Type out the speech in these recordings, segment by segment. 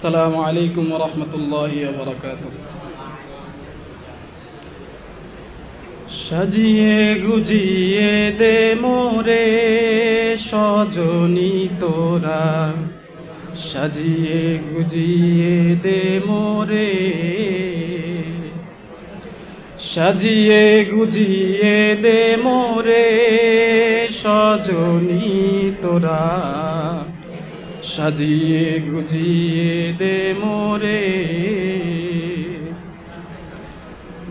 আসসালামু আলাইকুম ওয়া রাহমাতুল্লাহি ওয়া বারাকাতুহু। সাজিয়ে গুজিয়ে দে মোরে সজনী তোরা, সাজিয়ে গুজিয়ে দে মোরে, সাজিয়ে গুজিয়ে দে মোরে সজনী তোরা, সাজিয়ে গুজিয়ে দে মোরে।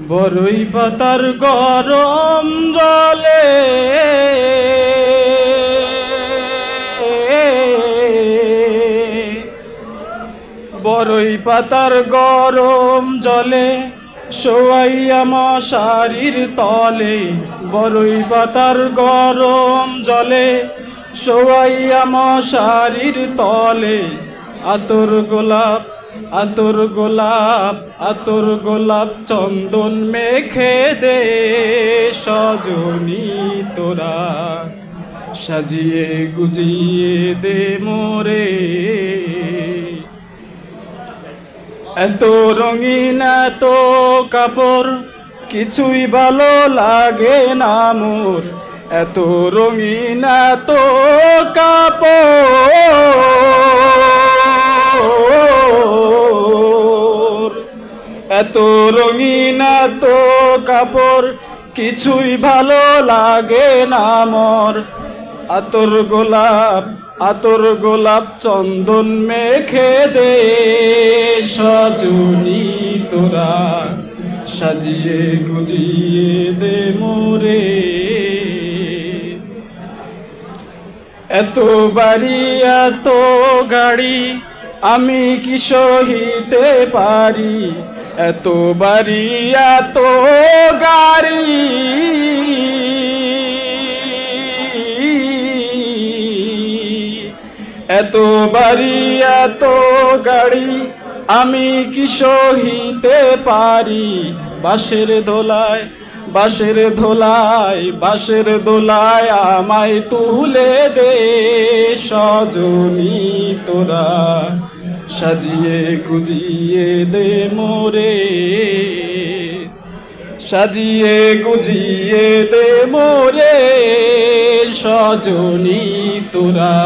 বরই পাতার গরম জলে বরই পাতার গরম জলে শোয়াইয়া মশারির তলে, বরই পাতার গরম জলে শোয়াইয়া মশারির তলে, আতর গোলাপ আতর গোলাপ আতর গোলাপ চন্দন মেখে দে সজনী তোরা, সাজিয়ে গুজিয়ে দে মোরে। এত রঙিন এত কাপড় কিছুই ভালো লাগে না মোর, এত রঙিন এত কাপড়, এত রঙিন এত কাপড় কিছুই ভালো লাগে না মোর। আতর গোলাপ চন্দন মেখে দে সজনী তোরা, সাজিয়ে গুজিয়ে দে মোরে। এত বাড়ি এত গাড়ি আমি কি সহিতে পারি, এত বাড়ি এত গাড়ি এত বাড়ি এত গাড়ি আমি কি সহিতে পারি। বাঁশের দোলায় বাঁশের দোলায় বাঁশের দোলায় আমায় তুলে দে সজনী তোরা, সাজিয়ে গুজিয়ে দে মোরে, সাজিয়ে গুজিয়ে দে মোরে সজনী তোরা,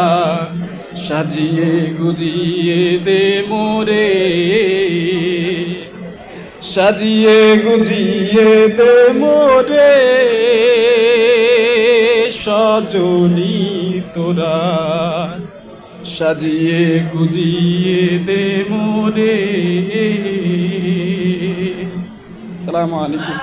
সাজিয়ে গুজিয়ে দে মোরে, সাজিয়ে গুজিয়ে দে মোরে সজনী তোরা, সাজিয়ে গুজিয়ে দে মোরে। আসসালামু আলাইকুম।